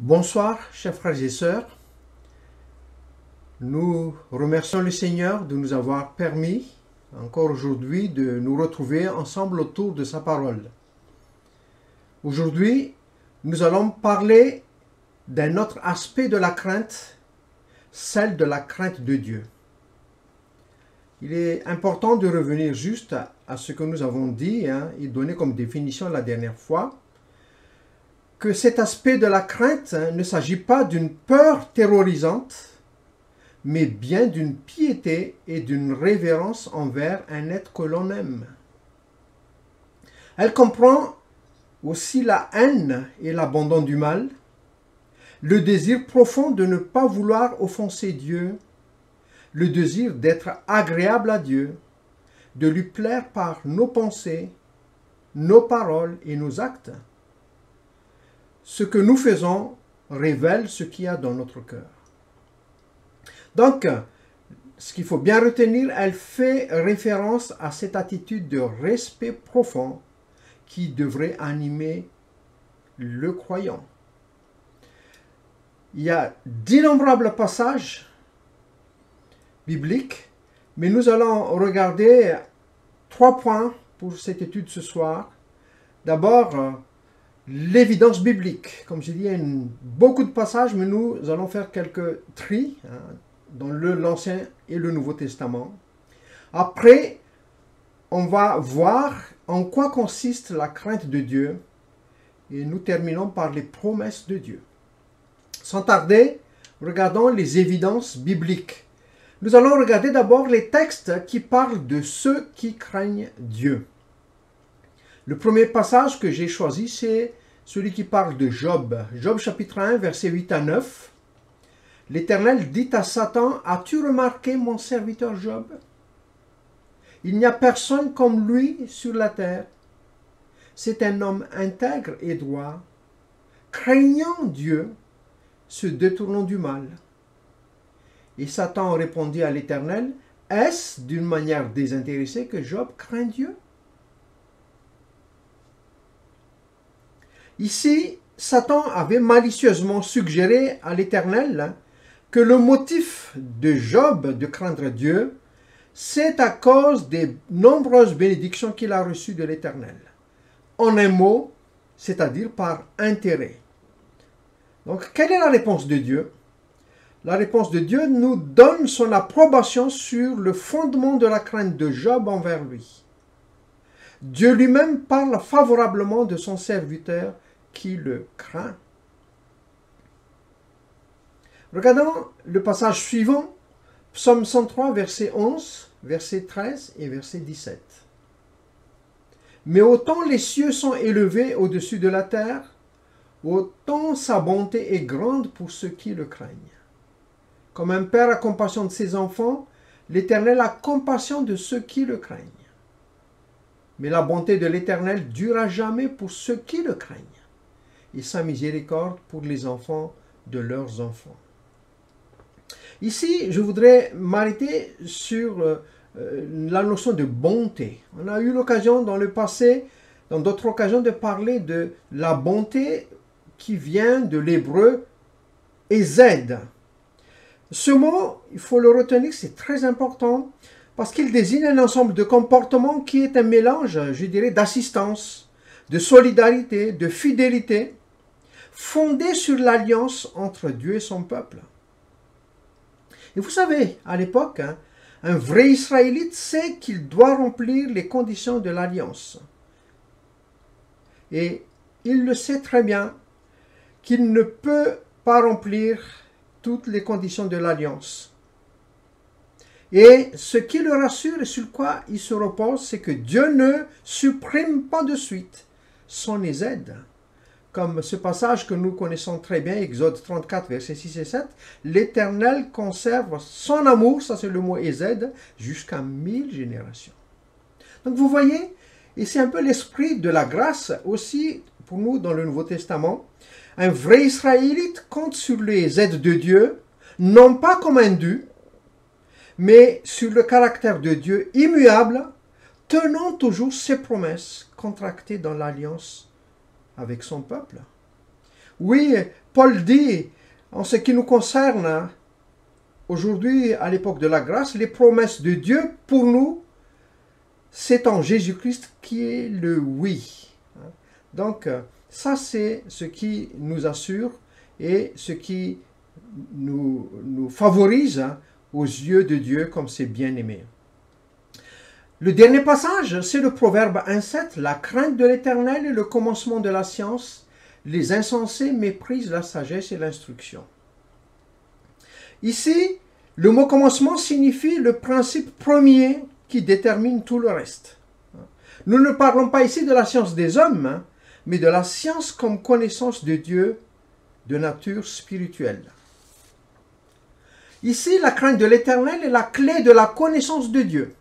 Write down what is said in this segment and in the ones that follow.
Bonsoir, chers frères et sœurs. Nous remercions le Seigneur de nous avoir permis, encore aujourd'hui, de nous retrouver ensemble autour de sa parole. Aujourd'hui, nous allons parler d'un autre aspect de la crainte, celle de la crainte de Dieu. Il est important de revenir juste à ce que nous avons dit et donné comme définition la dernière fois, que cet aspect de la crainte ne s'agit pas d'une peur terrorisante, mais bien d'une piété et d'une révérence envers un être que l'on aime. Elle comprend aussi la haine et l'abandon du mal, le désir profond de ne pas vouloir offenser Dieu, le désir d'être agréable à Dieu, de lui plaire par nos pensées, nos paroles et nos actes. Ce que nous faisons révèle ce qu'il y a dans notre cœur. Donc, ce qu'il faut bien retenir, elle fait référence à cette attitude de respect profond qui devrait animer le croyant. Il y a d'innombrables passages bibliques, mais nous allons regarder 3 points pour cette étude ce soir. D'abord, l'évidence biblique. Comme j'ai dit, il y a beaucoup de passages, mais nous allons faire quelques tris dans l'Ancien et le Nouveau Testament. Après, on va voir en quoi consiste la crainte de Dieu et nous terminons par les promesses de Dieu. Sans tarder, regardons les évidences bibliques. Nous allons regarder d'abord les textes qui parlent de ceux qui craignent Dieu. Le premier passage que j'ai choisi, c'est celui qui parle de Job. Job chapitre 1, versets 8 à 9. L'Éternel dit à Satan, « As-tu remarqué mon serviteur Job? Il n'y a personne comme lui sur la terre. C'est un homme intègre et droit, craignant Dieu, se détournant du mal. » Et Satan répondit à l'Éternel, « Est-ce d'une manière désintéressée que Job craint Dieu? » Ici, Satan avait malicieusement suggéré à l'Éternel que le motif de Job de craindre Dieu, c'est à cause des nombreuses bénédictions qu'il a reçues de l'Éternel. En un mot, c'est-à-dire par intérêt. Donc, quelle est la réponse de Dieu? La réponse de Dieu nous donne son approbation sur le fondement de la crainte de Job envers lui. Dieu lui-même parle favorablement de son serviteur qui le craint. Regardons le passage suivant, Psaume 103, verset 11, verset 13 et verset 17. « Mais autant les cieux sont élevés au-dessus de la terre, autant sa bonté est grande pour ceux qui le craignent. Comme un père a compassion de ses enfants, l'Éternel a compassion de ceux qui le craignent. Mais la bonté de l'Éternel dure à jamais pour ceux qui le craignent, et sa miséricorde pour les enfants de leurs enfants. » Ici, je voudrais m'arrêter sur la notion de bonté. On a eu l'occasion dans le passé, dans d'autres occasions, de parler de la bonté qui vient de l'hébreu « hesed ». Ce mot, il faut le retenir, c'est très important, parce qu'il désigne un ensemble de comportements qui est un mélange, je dirais, d'assistance, de solidarité, de fidélité, fondé sur l'alliance entre Dieu et son peuple. Et vous savez, à l'époque, un vrai Israélite sait qu'il doit remplir les conditions de l'alliance. Et il le sait très bien qu'il ne peut pas remplir toutes les conditions de l'alliance. Et ce qui le rassure et sur quoi il se repose, c'est que Dieu ne supprime pas de suite son hesed. Comme ce passage que nous connaissons très bien, Exode 34, versets 6 et 7, « L'Éternel conserve son amour », ça c'est le mot hesed, jusqu'à 1000 générations. Donc vous voyez, et c'est un peu l'esprit de la grâce aussi pour nous dans le Nouveau Testament. Un vrai Israélite compte sur les aides de Dieu, non pas comme un dû, mais sur le caractère de Dieu immuable, tenant toujours ses promesses contractées dans l'alliance avec son peuple. Oui, Paul dit, en ce qui nous concerne, aujourd'hui, à l'époque de la grâce, les promesses de Dieu pour nous, c'est en Jésus-Christ qui est le oui. Donc, ça c'est ce qui nous assure et ce qui nous favorise aux yeux de Dieu comme c'est bien-aimé. Le dernier passage, c'est le Proverbe 1,7. La crainte de l'Éternel est le commencement de la science. Les insensés méprisent la sagesse et l'instruction. Ici, le mot commencement signifie le principe premier qui détermine tout le reste. Nous ne parlons pas ici de la science des hommes, mais de la science comme connaissance de Dieu de nature spirituelle. Ici, la crainte de l'Éternel est la clé de la connaissance de Dieu.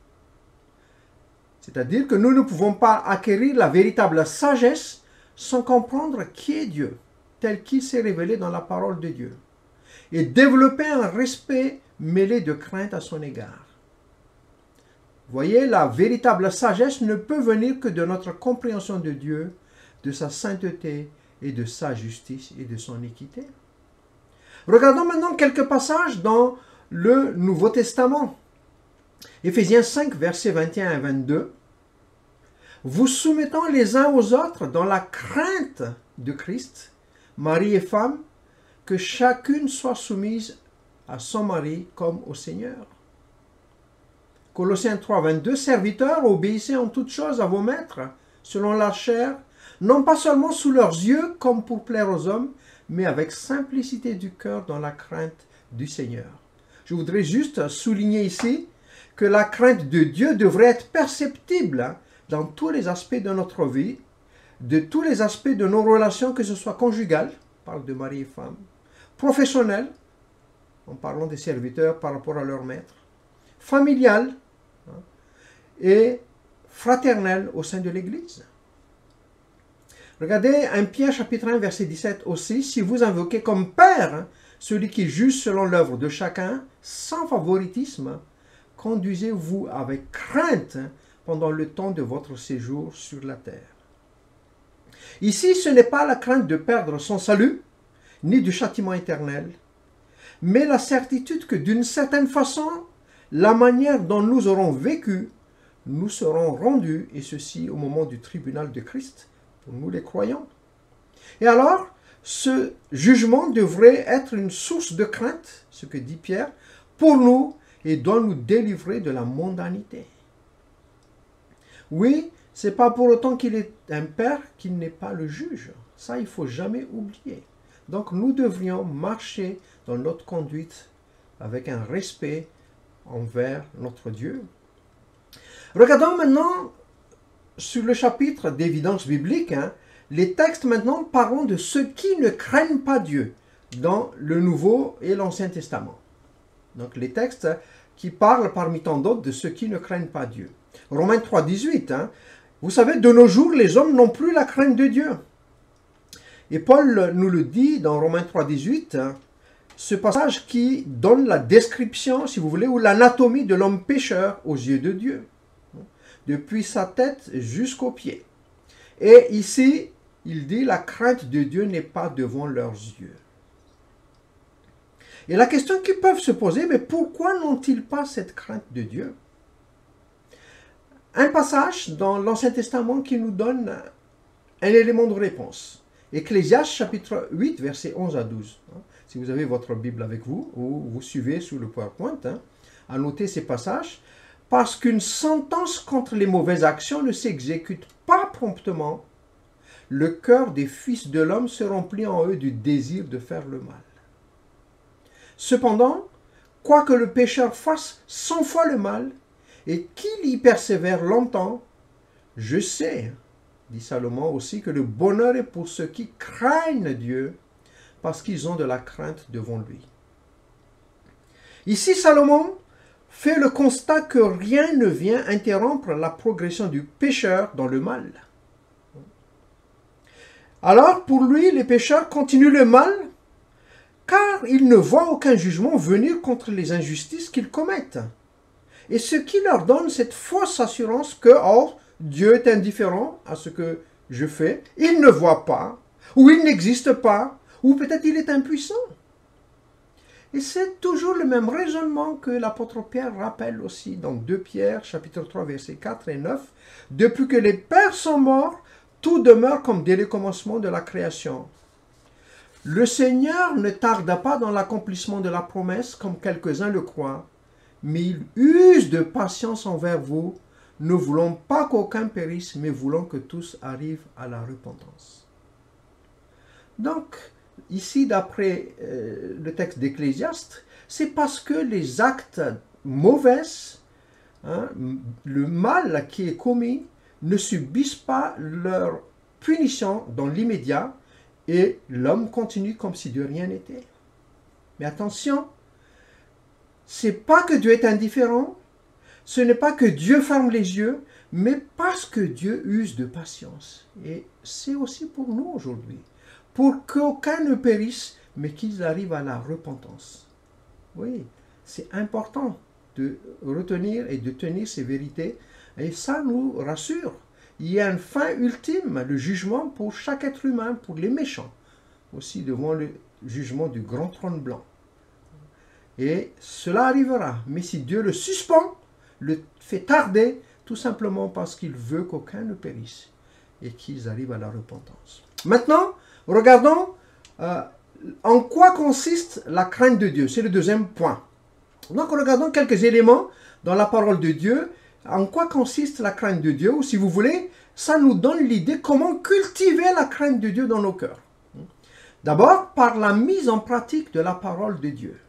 C'est-à-dire que nous ne pouvons pas acquérir la véritable sagesse sans comprendre qui est Dieu, tel qu'il s'est révélé dans la parole de Dieu, et développer un respect mêlé de crainte à son égard. Voyez, la véritable sagesse ne peut venir que de notre compréhension de Dieu, de sa sainteté et de sa justice et de son équité. Regardons maintenant quelques passages dans le Nouveau Testament. Éphésiens 5, versets 21 à 22. Vous soumettant les uns aux autres dans la crainte de Christ, mari et femme, que chacune soit soumise à son mari comme au Seigneur. Colossiens 3, 22. Serviteurs, obéissez en toutes choses à vos maîtres, selon la chair, non pas seulement sous leurs yeux comme pour plaire aux hommes, mais avec simplicité du cœur dans la crainte du Seigneur. Je voudrais juste souligner ici que la crainte de Dieu devrait être perceptible dans tous les aspects de notre vie, de tous les aspects de nos relations, que ce soit conjugales, on parle de mari et femme, professionnelles, en parlant des serviteurs par rapport à leur maître, familiales et fraternelles au sein de l'Église. Regardez 1 Pierre chapitre 1 verset 17 aussi. Si vous invoquez comme Père celui qui juge selon l'œuvre de chacun, sans favoritisme, conduisez-vous avec crainte pendant le temps de votre séjour sur la terre. Ici, ce n'est pas la crainte de perdre son salut, ni du châtiment éternel, mais la certitude que d'une certaine façon, la manière dont nous aurons vécu, nous serons rendus, et ceci au moment du tribunal de Christ, pour nous les croyants. Et alors, ce jugement devrait être une source de crainte, ce que dit Pierre, pour nous et doit nous délivrer de la mondanité. Oui, ce n'est pas pour autant qu'il est un père qu'il n'est pas le juge. Ça, il ne faut jamais oublier. Donc, nous devrions marcher dans notre conduite avec un respect envers notre Dieu. Regardons maintenant sur le chapitre d'évidence biblique, les textes maintenant parlent de ceux qui ne craignent pas Dieu dans le Nouveau et l'Ancien Testament. Donc les textes qui parlent parmi tant d'autres de ceux qui ne craignent pas Dieu. Romains 3, 18. Vous savez, de nos jours, les hommes n'ont plus la crainte de Dieu. Et Paul nous le dit dans Romains 3, 18, ce passage qui donne la description, si vous voulez, ou l'anatomie de l'homme pécheur aux yeux de Dieu, depuis sa tête jusqu'aux pieds. Et ici, il dit, la crainte de Dieu n'est pas devant leurs yeux. Et la question qu'ils peuvent se poser, mais pourquoi n'ont-ils pas cette crainte de Dieu? Un passage dans l'Ancien Testament qui nous donne un élément de réponse. Ecclésiaste chapitre 8, versets 11 à 12. Si vous avez votre Bible avec vous, ou vous suivez sur le PowerPoint, annotez ces passages. Parce qu'une sentence contre les mauvaises actions ne s'exécute pas promptement, le cœur des fils de l'homme se remplit en eux du désir de faire le mal. Cependant, quoique le pécheur fasse 100 fois le mal, et qu'il y persévère longtemps, je sais, dit Salomon aussi, que le bonheur est pour ceux qui craignent Dieu, parce qu'ils ont de la crainte devant lui. Ici, Salomon fait le constat que rien ne vient interrompre la progression du pécheur dans le mal. Alors, pour lui, les pécheurs continuent le mal, car ils ne voient aucun jugement venir contre les injustices qu'ils commettent. Et ce qui leur donne cette fausse assurance que, oh, Dieu est indifférent à ce que je fais, il ne voit pas, ou il n'existe pas, Ou peut-être il est impuissant. Et c'est toujours le même raisonnement que l'apôtre Pierre rappelle aussi dans 2 Pierre, chapitre 3, versets 4 et 9. Depuis que les pères sont morts, tout demeure comme dès le commencement de la création. Le Seigneur ne tarda pas dans l'accomplissement de la promesse, comme quelques-uns le croient, mais il use de patience envers vous, ne voulant pas qu'aucun périsse, mais voulant que tous arrivent à la repentance. Donc, ici, d'après le texte d'Ecclésiaste, c'est parce que les actes mauvais, le mal qui est commis, ne subissent pas leur punition dans l'immédiat et l'homme continue comme si de rien n'était. Mais attention, c'est pas que Dieu est indifférent, ce n'est pas que Dieu ferme les yeux, mais parce que Dieu use de patience. Et c'est aussi pour nous aujourd'hui, pour qu'aucun ne périsse, mais qu'ils arrivent à la repentance. Oui, c'est important de retenir et de tenir ces vérités, et ça nous rassure. Il y a une fin ultime, le jugement pour chaque être humain, pour les méchants, aussi devant le jugement du grand trône blanc. Et cela arrivera, mais si Dieu le suspend, le fait tarder, tout simplement parce qu'il veut qu'aucun ne périsse et qu'ils arrivent à la repentance. Maintenant, regardons en quoi consiste la crainte de Dieu. C'est le deuxième point. Donc, regardons quelques éléments dans la parole de Dieu. En quoi consiste la crainte de Dieu? Ou si vous voulez, ça nous donne l'idée comment cultiver la crainte de Dieu dans nos cœurs. D'abord, par la mise en pratique de la parole de Dieu.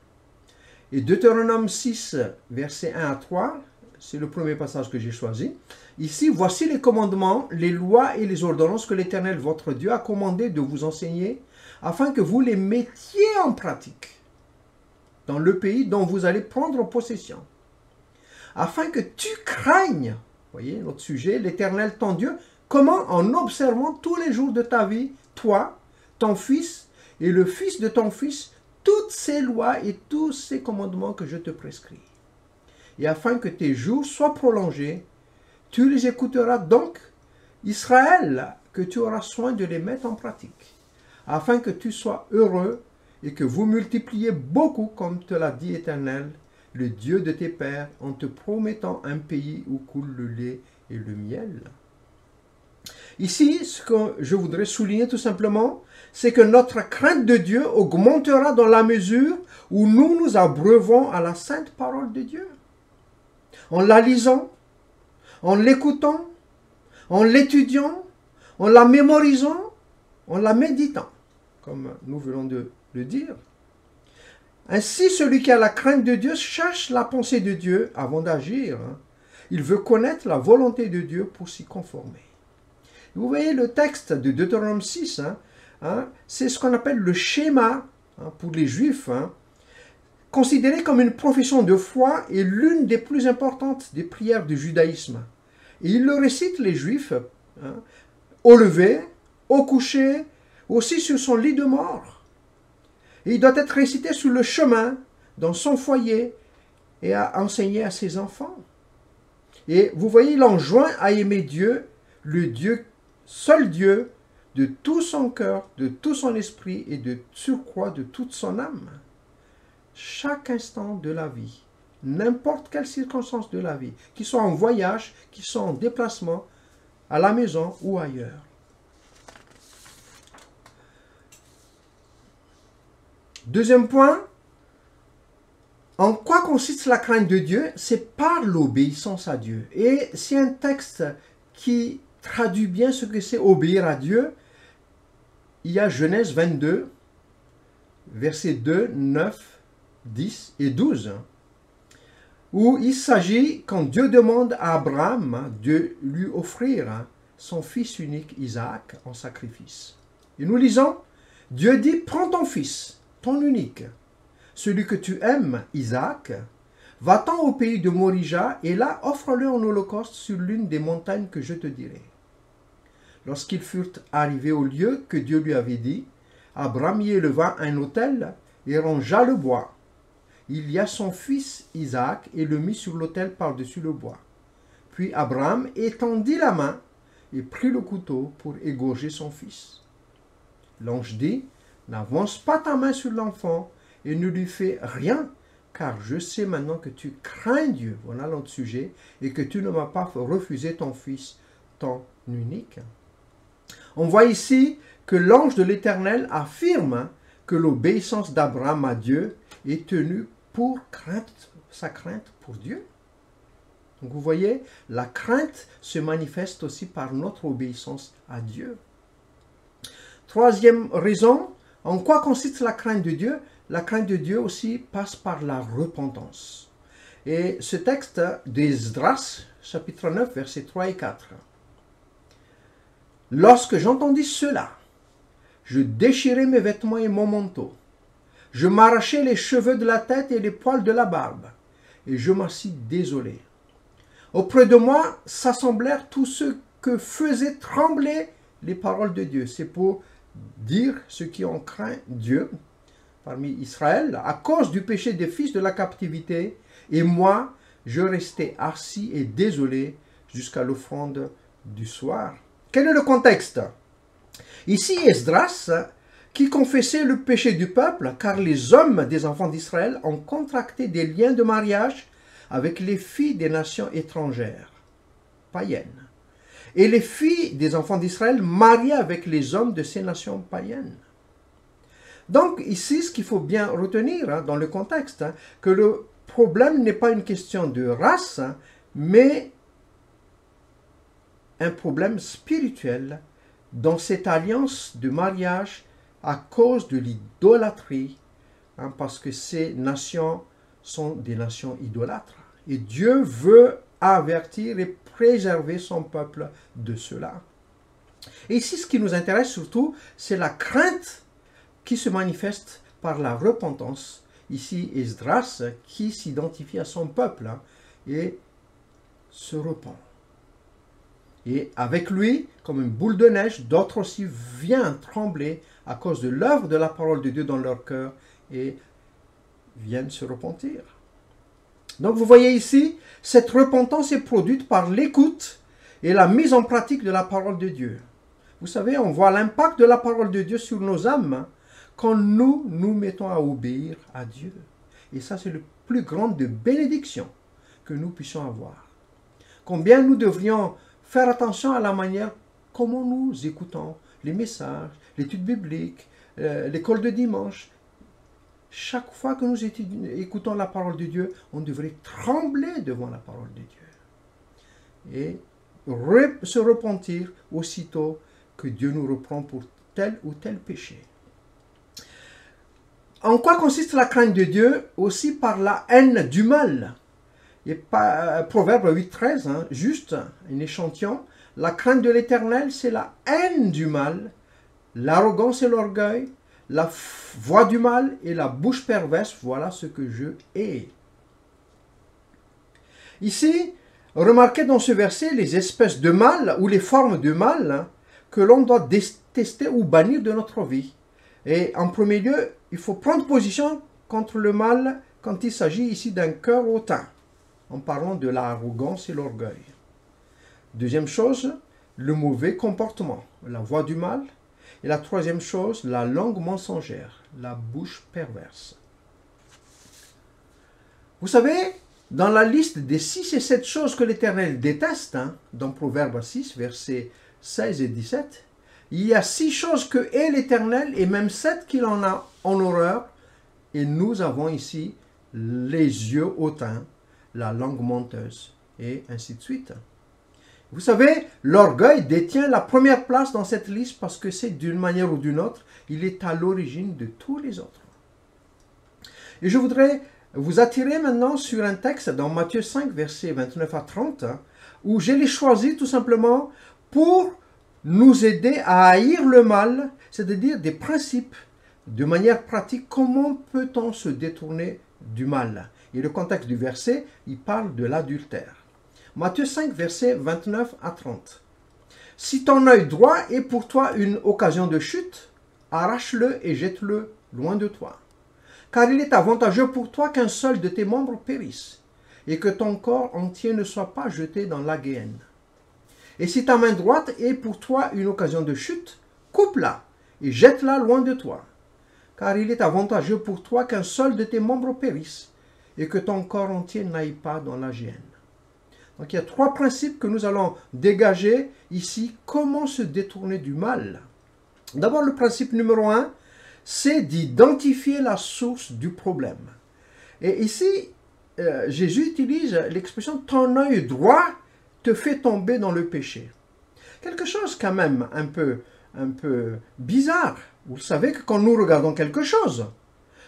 Et Deutéronome 6, versets 1 à 3, c'est le premier passage que j'ai choisi. Ici, voici les commandements, les lois et les ordonnances que l'Éternel, votre Dieu, a commandé de vous enseigner, afin que vous les mettiez en pratique dans le pays dont vous allez prendre possession. Afin que tu craignes, voyez notre sujet, l'Éternel ton Dieu, comment? En observant tous les jours de ta vie, toi, ton fils et le fils de ton fils, toutes ces lois et tous ces commandements que je te prescris. Et afin que tes jours soient prolongés, tu les écouteras donc, Israël, que tu auras soin de les mettre en pratique, afin que tu sois heureux et que vous multipliez beaucoup, comme te l'a dit l'Éternel, le Dieu de tes pères, en te promettant un pays où coule le lait et le miel. Ici, ce que je voudrais souligner tout simplement, c'est que notre crainte de Dieu augmentera dans la mesure où nous nous abreuvons à la sainte parole de Dieu. En la lisant, en l'écoutant, en l'étudiant, en la mémorisant, en la méditant, comme nous venons de le dire. Ainsi, celui qui a la crainte de Dieu cherche la pensée de Dieu avant d'agir. Il veut connaître la volonté de Dieu pour s'y conformer. Vous voyez le texte de Deutéronome 6, c'est ce qu'on appelle le schéma pour les Juifs, considéré comme une profession de foi et l'une des plus importantes des prières du judaïsme. Et il le récite, les Juifs, au lever, au coucher, aussi sur son lit de mort. Et il doit être récité sur le chemin, dans son foyer, et à enseigner à ses enfants. Et vous voyez, il enjoint à aimer Dieu, le Dieu, seul Dieu, de tout son cœur, de tout son esprit et de surcroît de toute son âme. Chaque instant de la vie, n'importe quelle circonstance de la vie, qu'ils soient en voyage, qu'ils soient en déplacement, à la maison ou ailleurs. Deuxième point, en quoi consiste la crainte de Dieu? C'est par l'obéissance à Dieu. Et c'est un texte qui traduit bien ce que c'est obéir à Dieu. Il y a Genèse 22, versets 2, 9, 10 et 12, où il s'agit, quand Dieu demande à Abraham de lui offrir son fils unique Isaac en sacrifice. Et nous lisons, Dieu dit, prends ton fils, ton unique, celui que tu aimes, Isaac, va-t'en au pays de Morija et là offre-le en holocauste sur l'une des montagnes que je te dirai. Lorsqu'ils furent arrivés au lieu que Dieu lui avait dit, Abraham y éleva un autel et rangea le bois. Il y a son fils Isaac et le mit sur l'autel par-dessus le bois. Puis Abraham étendit la main et prit le couteau pour égorger son fils. L'ange dit, n'avance pas ta main sur l'enfant et ne lui fais rien, car je sais maintenant que tu crains Dieu, voilà notre sujet, et que tu ne m'as pas refusé ton fils, ton unique. On voit ici que l'ange de l'Éternel affirme que l'obéissance d'Abraham à Dieu est tenue pour sa crainte pour Dieu. Donc vous voyez, la crainte se manifeste aussi par notre obéissance à Dieu. Troisième raison, en quoi consiste la crainte de Dieu? La crainte de Dieu aussi passe par la repentance. Et ce texte d'Esdras, chapitre 9, versets 3 et 4. Lorsque j'entendis cela, je déchirai mes vêtements et mon manteau. Je m'arrachai les cheveux de la tête et les poils de la barbe, et je m'assis désolé. Auprès de moi s'assemblèrent tous ceux que faisaient trembler les paroles de Dieu. C'est pour dire ceux qui ont craint Dieu parmi Israël à cause du péché des fils de la captivité. Et moi, je restais assis et désolé jusqu'à l'offrande du soir. Quel est le contexte? Ici, Esdras, qui confessait le péché du peuple, car les hommes des enfants d'Israël ont contracté des liens de mariage avec les filles des nations étrangères, païennes, et les filles des enfants d'Israël mariées avec les hommes de ces nations païennes. Donc ici, ce qu'il faut bien retenir dans le contexte, que le problème n'est pas une question de race, mais un problème spirituel dans cette alliance de mariage à cause de l'idolâtrie, parce que ces nations sont des nations idolâtres. Et Dieu veut avertir et préserver son peuple de cela. Et ici, ce qui nous intéresse surtout, c'est la crainte qui se manifeste par la repentance. Ici, Esdras, qui s'identifie à son peuple et se repent. Et avec lui, comme une boule de neige, d'autres aussi viennent trembler à cause de l'œuvre de la parole de Dieu dans leur cœur et viennent se repentir. Donc vous voyez ici, cette repentance est produite par l'écoute et la mise en pratique de la parole de Dieu. Vous savez, on voit l'impact de la parole de Dieu sur nos âmes quand nous nous mettons à obéir à Dieu. Et ça, c'est le plus grand de bénédictions que nous puissions avoir. Combien nous devrions faire attention à la manière comment nous écoutons les messages, l'étude biblique, l'école de dimanche. Chaque fois que nous écoutons la parole de Dieu, on devrait trembler devant la parole de Dieu et se repentir aussitôt que Dieu nous reprend pour tel ou tel péché. En quoi consiste la crainte de Dieu? Aussi par la haine du mal. Et Proverbe 8,13, juste un échantillon. La crainte de l'Éternel, c'est la haine du mal, l'arrogance et l'orgueil, la voix du mal et la bouche perverse, voilà ce que je hais. Ici, remarquez dans ce verset les espèces de mal ou les formes de mal que l'on doit détester ou bannir de notre vie. Et en premier lieu, il faut prendre position contre le mal quand il s'agit ici d'un cœur hautain, en parlant de l'arrogance et l'orgueil. Deuxième chose, le mauvais comportement, la voix du mal. Et la troisième chose, la langue mensongère, la bouche perverse. Vous savez, dans la liste des 6 et 7 choses que l'Éternel déteste, dans Proverbe 6, versets 16 et 17, il y a 6 choses que hait l'Éternel et même 7 qu'il en a en horreur. Et nous avons ici les yeux hautains, la langue menteuse, et ainsi de suite. Vous savez, l'orgueil détient la première place dans cette liste parce que c'est d'une manière ou d'une autre, il est à l'origine de tous les autres. Et je voudrais vous attirer maintenant sur un texte dans Matthieu 5, versets 29 à 30, où je l'ai choisi tout simplement pour nous aider à haïr le mal, c'est-à-dire des principes, de manière pratique, comment peut-on se détourner du mal. Et le contexte du verset, il parle de l'adultère. Matthieu 5, versets 29 à 30. « Si ton œil droit est pour toi une occasion de chute, arrache-le et jette-le loin de toi. Car il est avantageux pour toi qu'un seul de tes membres périsse, et que ton corps entier ne soit pas jeté dans la géhenne. Et si ta main droite est pour toi une occasion de chute, coupe-la et jette-la loin de toi. car il est avantageux pour toi qu'un seul de tes membres périsse et que ton corps entier n'aille pas dans la géhenne. Donc il y a 3 principes que nous allons dégager ici. Comment se détourner du mal? D'abord, le principe numéro 1, c'est d'identifier la source du problème. Et ici, Jésus utilise l'expression « ton œil droit te fait tomber dans le péché ». Quelque chose quand même un peu bizarre. Vous savez que quand nous regardons quelque chose,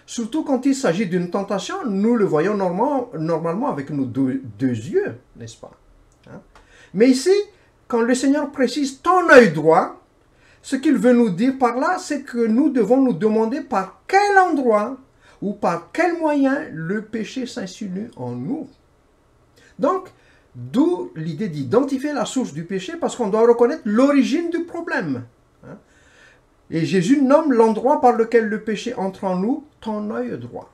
surtout quand il s'agit d'une tentation, nous le voyons normalement avec nos deux yeux, n'est-ce pas? Mais ici, quand le Seigneur précise « ton œil droit », ce qu'il veut nous dire par là, c'est que nous devons nous demander par quel endroit ou par quel moyen le péché s'insinue en nous. Donc, d'où l'idée d'identifier la source du péché, parce qu'on doit reconnaître l'origine du problème. Et Jésus nomme l'endroit par lequel le péché entre en nous, ton œil droit.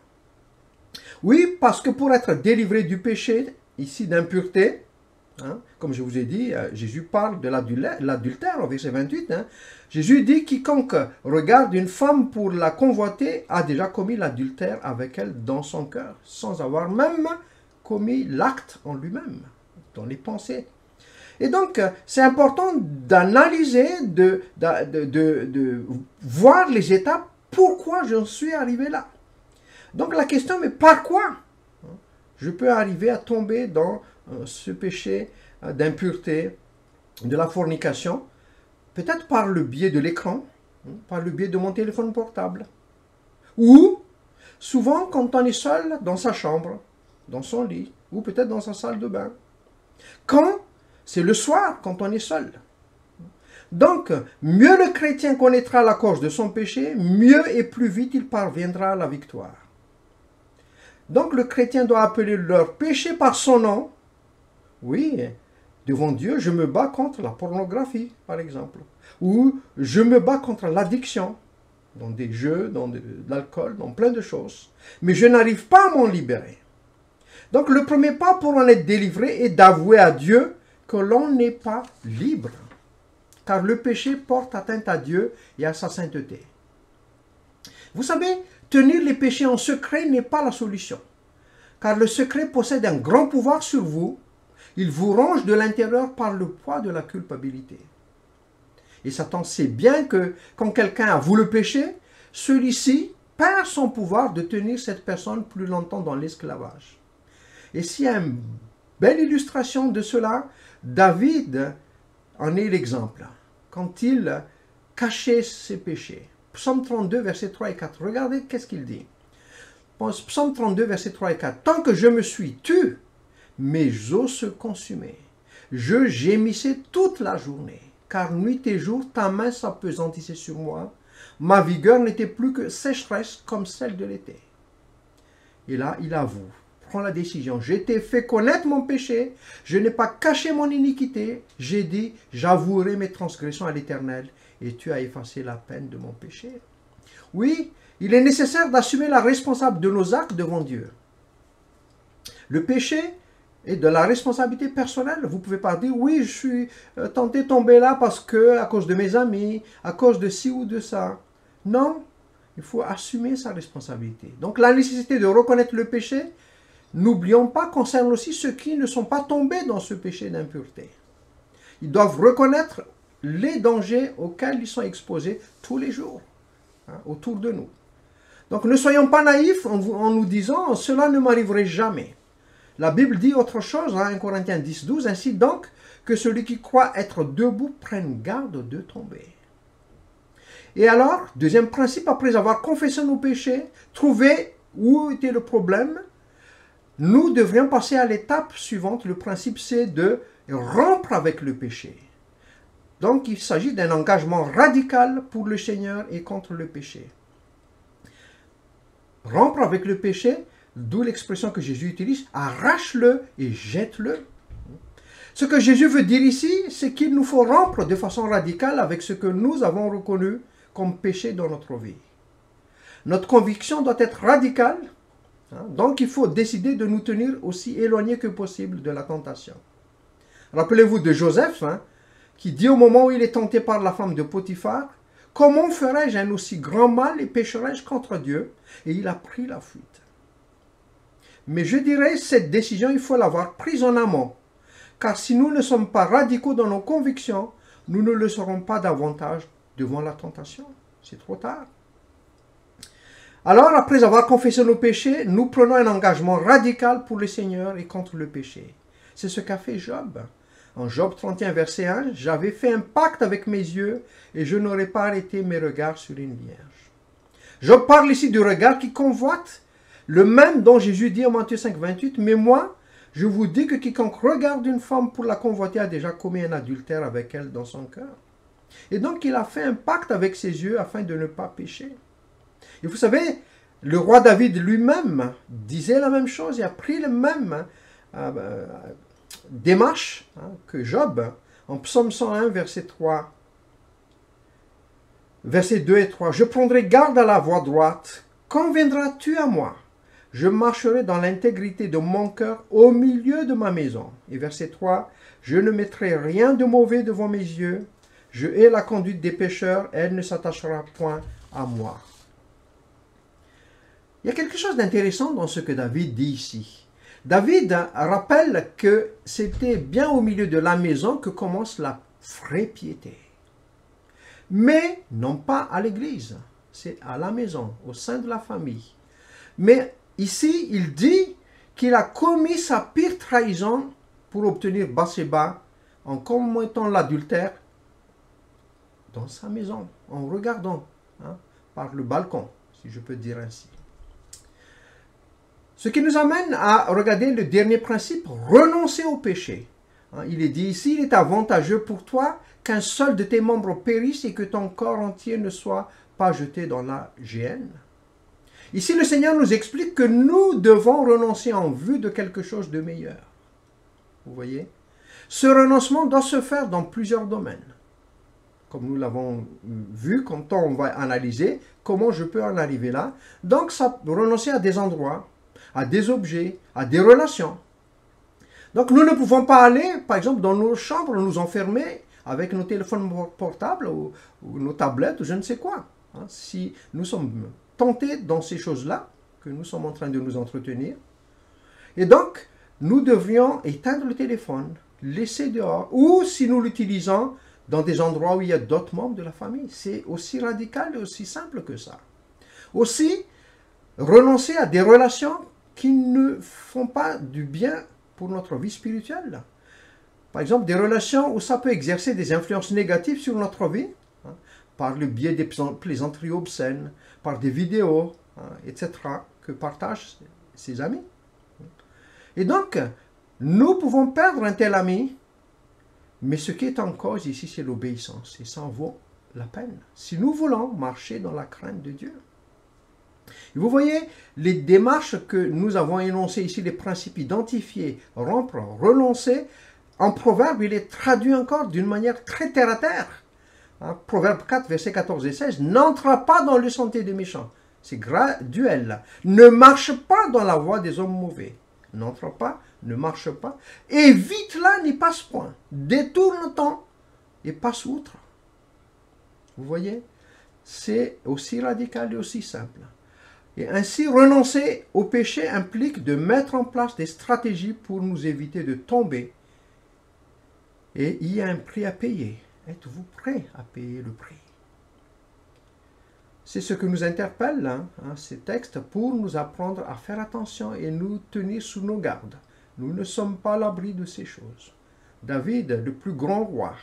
Oui, parce que pour être délivré du péché, ici d'impureté, comme je vous ai dit, Jésus parle de l'adultère au verset 28. Jésus dit « Quiconque regarde une femme pour la convoiter a déjà commis l'adultère avec elle dans son cœur, sans avoir même commis l'acte en lui-même, dans les pensées. » Et donc, c'est important d'analyser, de voir les étapes, pourquoi j'en suis arrivé là. Donc la question, mais par quoi je peux arriver à tomber dans ce péché d'impureté, de la fornication, peut-être par le biais de l'écran, par le biais de mon téléphone portable. Ou, souvent, quand on est seul dans sa chambre, dans son lit, ou peut-être dans sa salle de bain. Quand c'est le soir, quand on est seul. Donc, mieux le chrétien connaîtra la cause de son péché, mieux et plus vite il parviendra à la victoire. Donc, le chrétien doit appeler leur péché par son nom. Oui, devant Dieu, je me bats contre la pornographie, par exemple. Ou je me bats contre l'addiction, dans des jeux, dans de l'alcool, dans plein de choses. Mais je n'arrive pas à m'en libérer. Donc, le premier pas pour en être délivré est d'avouer à Dieu que l'on n'est pas libre. Car le péché porte atteinte à Dieu et à sa sainteté. Vous savez, tenir les péchés en secret n'est pas la solution. Car le secret possède un grand pouvoir sur vous. Il vous ronge de l'intérieur par le poids de la culpabilité. Et Satan sait bien que quand quelqu'un avoue le péché, celui-ci perd son pouvoir de tenir cette personne plus longtemps dans l'esclavage. Et s'il y a une belle illustration de cela, David en est l'exemple. Quand il cachait ses péchés. Psaume 32, versets 3 et 4. Regardez qu'est-ce qu'il dit. Psaume 32, versets 3 et 4. Tant que je me suis tu, mes os se consumaient. Je gémissais toute la journée, car nuit et jour, ta main s'apesantissait sur moi. Ma vigueur n'était plus que sécheresse comme celle de l'été. Et là, il avoue, prend la décision. Je t'ai fait connaître mon péché, je n'ai pas caché mon iniquité. J'ai dit, j'avouerai mes transgressions à l'Éternel, et tu as effacé la peine de mon péché. Oui, il est nécessaire d'assumer la responsabilité de nos actes devant Dieu. Le péché est de la responsabilité personnelle. Vous ne pouvez pas dire, oui, je suis tenté de tomber là parce que, à cause de mes amis, à cause de ci ou de ça. Non, il faut assumer sa responsabilité. Donc la nécessité de reconnaître le péché, n'oublions pas, concerne aussi ceux qui ne sont pas tombés dans ce péché d'impureté. Ils doivent reconnaître les dangers auxquels ils sont exposés tous les jours, autour de nous. Donc ne soyons pas naïfs en nous disant « cela ne m'arriverait jamais ». La Bible dit autre chose, 1 Corinthiens 10, 12, ainsi donc que celui qui croit être debout prenne garde de tomber. Et alors, deuxième principe, après avoir confessé nos péchés, trouvé où était le problème, nous devrions passer à l'étape suivante. Le principe, c'est de rompre avec le péché. Donc, il s'agit d'un engagement radical pour le Seigneur et contre le péché. Rompre avec le péché, d'où l'expression que Jésus utilise, arrache-le et jette-le. Ce que Jésus veut dire ici, c'est qu'il nous faut rompre de façon radicale avec ce que nous avons reconnu comme péché dans notre vie. Notre conviction doit être radicale, donc il faut décider de nous tenir aussi éloignés que possible de la tentation. Rappelez-vous de Joseph, qui dit au moment où il est tenté par la femme de Potiphar, Comment ferais-je un aussi grand mal et pécherais-je contre Dieu? Et il a pris la fuite. Mais je dirais, cette décision, il faut l'avoir prise en amont. Car si nous ne sommes pas radicaux dans nos convictions, nous ne le serons pas davantage devant la tentation. C'est trop tard. Alors, après avoir confessé nos péchés, nous prenons un engagement radical pour le Seigneur et contre le péché. C'est ce qu'a fait Job. En Job 31, verset 1, « J'avais fait un pacte avec mes yeux et je n'aurais pas arrêté mes regards sur une vierge. » Job parle ici du regard qui convoite, le même dont Jésus dit en Matthieu 5, 28, « Mais moi, je vous dis que quiconque regarde une femme pour la convoiter a déjà commis un adultère avec elle dans son cœur. » Et donc, il a fait un pacte avec ses yeux afin de ne pas pécher. Et vous savez, le roi David lui-même disait la même chose, il a pris le même démarche que Job en Psaume 101, verset 3. Versets 2 et 3. « Je prendrai garde à la voie droite. Quand viendras-tu à moi? Je marcherai dans l'intégrité de mon cœur au milieu de ma maison. » Et verset 3. « Je ne mettrai rien de mauvais devant mes yeux. Je hais la conduite des pécheurs. Elle ne s'attachera point à moi. » Il y a quelque chose d'intéressant dans ce que David dit ici. David rappelle que c'était bien au milieu de la maison que commence la vraie piété. Mais non pas à l'église, c'est à la maison, au sein de la famille. Mais ici, il dit qu'il a commis sa pire trahison pour obtenir Bathsheba en commettant l'adultère dans sa maison, en regardant par le balcon, si je peux dire ainsi. Ce qui nous amène à regarder le dernier principe, renoncer au péché. Il est dit ici, il est avantageux pour toi qu'un seul de tes membres périsse et que ton corps entier ne soit pas jeté dans la géhenne. Ici, le Seigneur nous explique que nous devons renoncer en vue de quelque chose de meilleur. Vous voyez? Ce renoncement doit se faire dans plusieurs domaines. Comme nous l'avons vu, quand on va analyser comment je peux en arriver là. Donc, ça renoncer à des endroits, à des objets, à des relations. Donc nous ne pouvons pas aller, par exemple, dans nos chambres, nous enfermer avec nos téléphones portables ou nos tablettes ou je ne sais quoi. Si nous sommes tentés dans ces choses-là, que nous sommes en train de nous entretenir. Et donc, nous devrions éteindre le téléphone, laisser dehors, ou si nous l'utilisons dans des endroits où il y a d'autres membres de la famille. C'est aussi radical et aussi simple que ça. Aussi, renoncer à des relations qui ne font pas du bien pour notre vie spirituelle. Par exemple, des relations où ça peut exercer des influences négatives sur notre vie, par le biais des plaisanteries obscènes, par des vidéos, etc., que partagent ses amis. Et donc, nous pouvons perdre un tel ami, mais ce qui est en cause ici, c'est l'obéissance, et ça en vaut la peine, si nous voulons marcher dans la crainte de Dieu. Et vous voyez, les démarches que nous avons énoncées ici, les principes identifiés, rompre, renoncer, en Proverbe, il est traduit encore d'une manière très terre-à-terre. Proverbe 4, versets 14 et 16, « N'entre pas dans le sentier des méchants. » C'est graduel. « Ne marche pas dans la voie des hommes mauvais. » N'entre pas, ne marche pas. « Évite-la, n'y passe point. Détourne-t'en et passe outre. » Vous voyez, c'est aussi radical et aussi simple. Et ainsi, renoncer au péché implique de mettre en place des stratégies pour nous éviter de tomber. Et il y a un prix à payer. Êtes-vous prêt à payer le prix? C'est ce que nous interpelle ces textes pour nous apprendre à faire attention et nous tenir sous nos gardes. Nous ne sommes pas à l'abri de ces choses. David, le plus grand roi,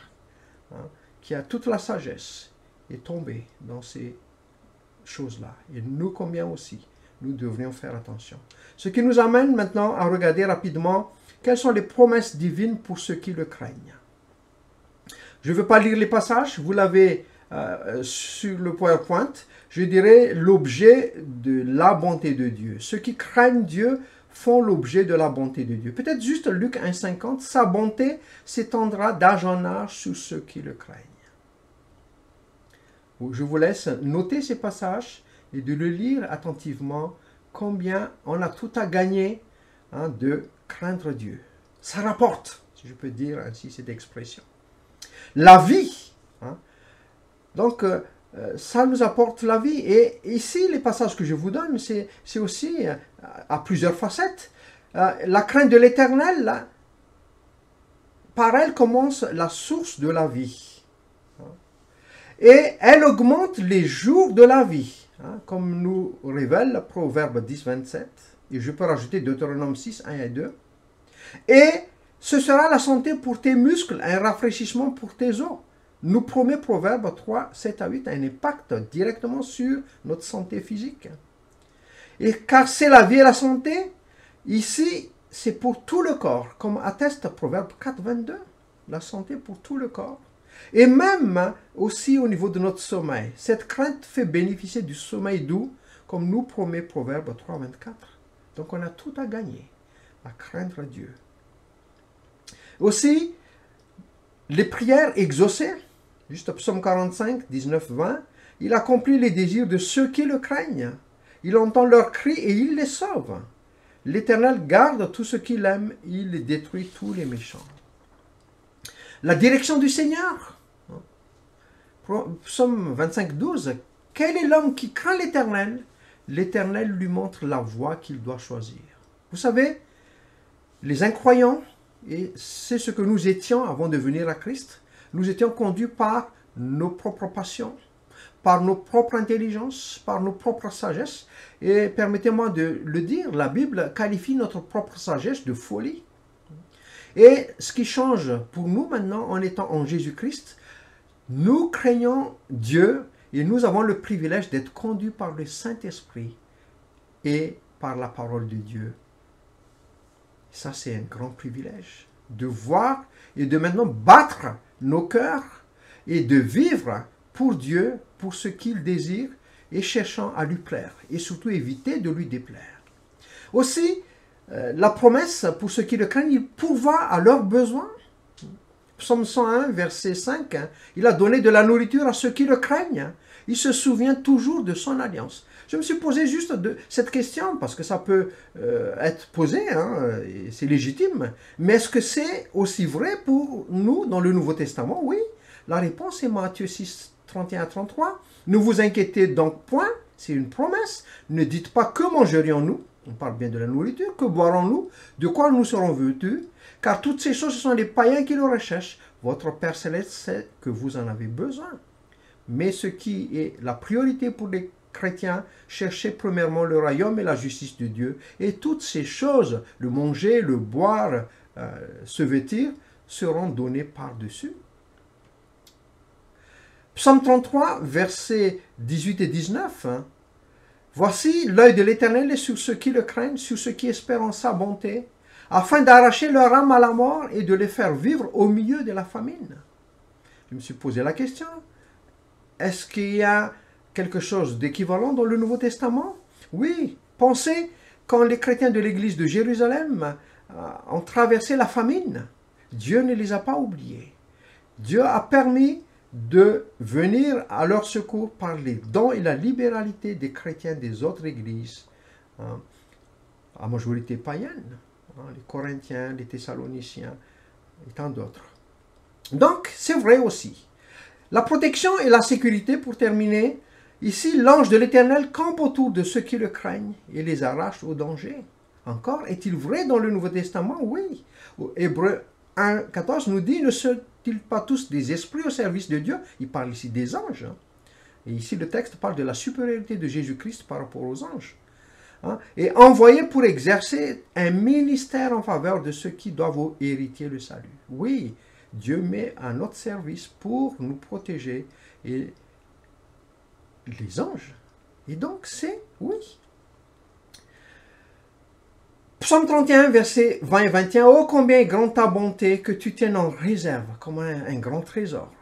qui a toute la sagesse, est tombé dans ces choses-là. Et nous, combien aussi, nous devrions faire attention. Ce qui nous amène maintenant à regarder rapidement quelles sont les promesses divines pour ceux qui le craignent. Je ne veux pas lire les passages, vous l'avez sur le PowerPoint. Je dirais l'objet de la bonté de Dieu. Ceux qui craignent Dieu font l'objet de la bonté de Dieu. Peut-être juste Luc 1,50, sa bonté s'étendra d'âge en âge sur ceux qui le craignent. Je vous laisse noter ces passages et de le lire attentivement, combien on a tout à gagner de craindre Dieu. Ça rapporte, si je peux dire ainsi cette expression. La vie. Donc, ça nous apporte la vie. Et ici, les passages que je vous donne, c'est aussi à plusieurs facettes. La crainte de l'Éternel, par elle commence la source de la vie. Et elle augmente les jours de la vie, comme nous révèle Proverbe 10, 27. Et je peux rajouter Deutéronome 6, 1 et 2. Et ce sera la santé pour tes muscles, un rafraîchissement pour tes os. Nous promet Proverbe 3, 7 à 8 un impact directement sur notre santé physique. Et car c'est la vie et la santé, ici, c'est pour tout le corps, comme atteste Proverbe 4, 22. La santé pour tout le corps. Et même aussi au niveau de notre sommeil. Cette crainte fait bénéficier du sommeil doux, comme nous promet Proverbe 3, 24. Donc on a tout à gagner, à craindre Dieu. Aussi, les prières exaucées, juste Psaume 45, 19, 20, il accomplit les désirs de ceux qui le craignent. Il entend leurs cris et il les sauve. L'Éternel garde tout ce qu'il aime, il détruit tous les méchants. La direction du Seigneur. Psaume 25, 12. Quel est l'homme qui craint l'Éternel? L'Éternel lui montre la voie qu'il doit choisir. Vous savez, les incroyants, et c'est ce que nous étions avant de venir à Christ, nous étions conduits par nos propres passions, par nos propres intelligences, par nos propres sagesses. Et permettez-moi de le dire, la Bible qualifie notre propre sagesse de folie. Et ce qui change pour nous maintenant, en étant en Jésus-Christ, nous craignons Dieu et nous avons le privilège d'être conduits par le Saint-Esprit et par la parole de Dieu. Ça, c'est un grand privilège de voir et de maintenant battre nos cœurs et de vivre pour Dieu, pour ce qu'il désire et cherchant à lui plaire et surtout éviter de lui déplaire. Aussi, la promesse pour ceux qui le craignent, il pourvoit à leurs besoins. Psaume 101, verset 5, il a donné de la nourriture à ceux qui le craignent. Il se souvient toujours de son alliance. Je me suis posé juste cette question, parce que ça peut être posé, et c'est légitime, mais est-ce que c'est aussi vrai pour nous dans le Nouveau Testament? Oui, la réponse est Matthieu 6, 31 à 33. Ne vous inquiétez donc point, c'est une promesse. Ne dites pas que mangerions-nous, on parle bien de la nourriture, que boirons-nous, de quoi nous serons vêtus, car toutes ces choses, ce sont les païens qui le recherchent. Votre Père Céleste sait que vous en avez besoin. Mais ce qui est la priorité pour les chrétiens, cherchez premièrement le royaume et la justice de Dieu, et toutes ces choses, le manger, le boire, se vêtir, seront données par-dessus. Psaume 33, versets 18 et 19. Voici, l'œil de l'Éternel est sur ceux qui le craignent, sur ceux qui espèrent en sa bonté, afin d'arracher leur âme à la mort et de les faire vivre au milieu de la famine. Je me suis posé la question, est-ce qu'il y a quelque chose d'équivalent dans le Nouveau Testament? Oui, pensez quand les chrétiens de l'église de Jérusalem ont traversé la famine. Dieu ne les a pas oubliés. Dieu a permis de venir à leur secours par les dons et la libéralité des chrétiens des autres églises, à majorité païenne, les Corinthiens, les Thessaloniciens et tant d'autres. Donc, c'est vrai aussi. La protection et la sécurité, pour terminer, ici, l'ange de l'Éternel campe autour de ceux qui le craignent et les arrache au danger. Encore, est-il vrai dans le Nouveau Testament? Oui. Hébreux 1, 14 nous dit, ne sont-ils pas tous des esprits au service de Dieu? Il parle ici des anges. Et ici, le texte parle de la supériorité de Jésus-Christ par rapport aux anges. Et envoyés pour exercer un ministère en faveur de ceux qui doivent hériter le salut. Oui, Dieu met à notre service pour nous protéger et les anges. Et donc, c'est oui. Psaume 31, versets 20 et 21. Oh, combien est grande ta bonté que tu tiennes en réserve, comme un grand trésor.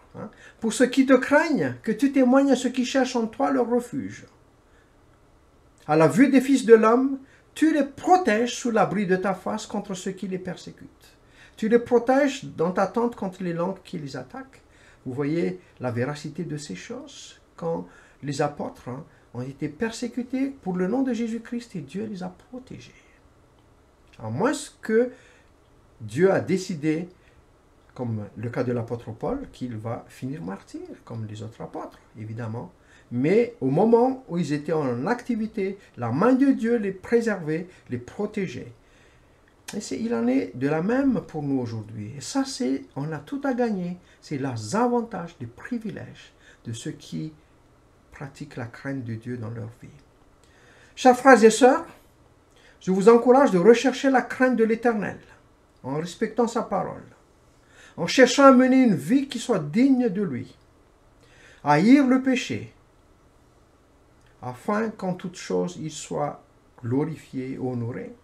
Pour ceux qui te craignent, que tu témoignes à ceux qui cherchent en toi leur refuge. À la vue des fils de l'homme, tu les protèges sous l'abri de ta face contre ceux qui les persécutent. Tu les protèges dans ta tente contre les langues qui les attaquent. Vous voyez la véracité de ces choses quand les apôtres ont été persécutés pour le nom de Jésus-Christ et Dieu les a protégés. À moins que Dieu a décidé comme le cas de l'apôtre Paul, qu'il va finir martyr, comme les autres apôtres, évidemment. Mais au moment où ils étaient en activité, la main de Dieu les préservait, les protégeait. Et il en est de la même pour nous aujourd'hui. Et ça, on a tout à gagner. C'est les avantages, les privilèges de ceux qui pratiquent la crainte de Dieu dans leur vie. Chers frères et sœurs, je vous encourage de rechercher la crainte de l'Éternel, en respectant sa parole, en cherchant à mener une vie qui soit digne de lui, à haïr le péché, afin qu'en toute chose il soit glorifié, honoré.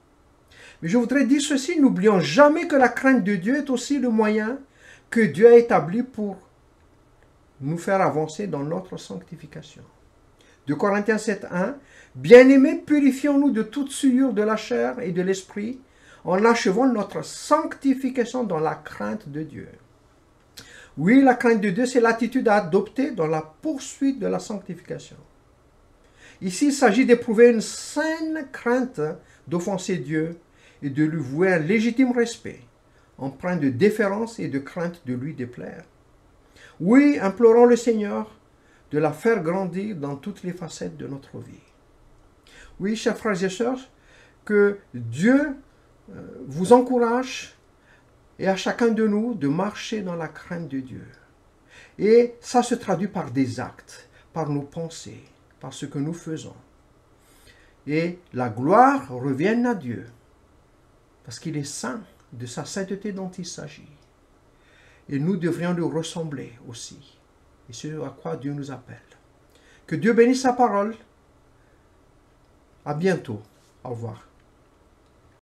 Mais je voudrais dire ceci, n'oublions jamais que la crainte de Dieu est aussi le moyen que Dieu a établi pour nous faire avancer dans notre sanctification. 2 Corinthiens 7:1, « Bien-aimés, purifions-nous de toute souillure de la chair et de l'esprit, en achevant notre sanctification dans la crainte de Dieu. » Oui, la crainte de Dieu, c'est l'attitude à adopter dans la poursuite de la sanctification. Ici, il s'agit d'éprouver une saine crainte d'offenser Dieu et de lui vouer un légitime respect, empreint de déférence et de crainte de lui déplaire. Oui, implorons le Seigneur de la faire grandir dans toutes les facettes de notre vie. Oui, chers frères et sœurs, que Dieu vous encourage et à chacun de nous de marcher dans la crainte de Dieu. Et ça se traduit par des actes, par nos pensées, par ce que nous faisons. Et la gloire revient à Dieu, parce qu'il est saint, de sa sainteté dont il s'agit. Et nous devrions lui ressembler aussi. Et c'est à quoi Dieu nous appelle. Que Dieu bénisse sa parole. À bientôt. Au revoir.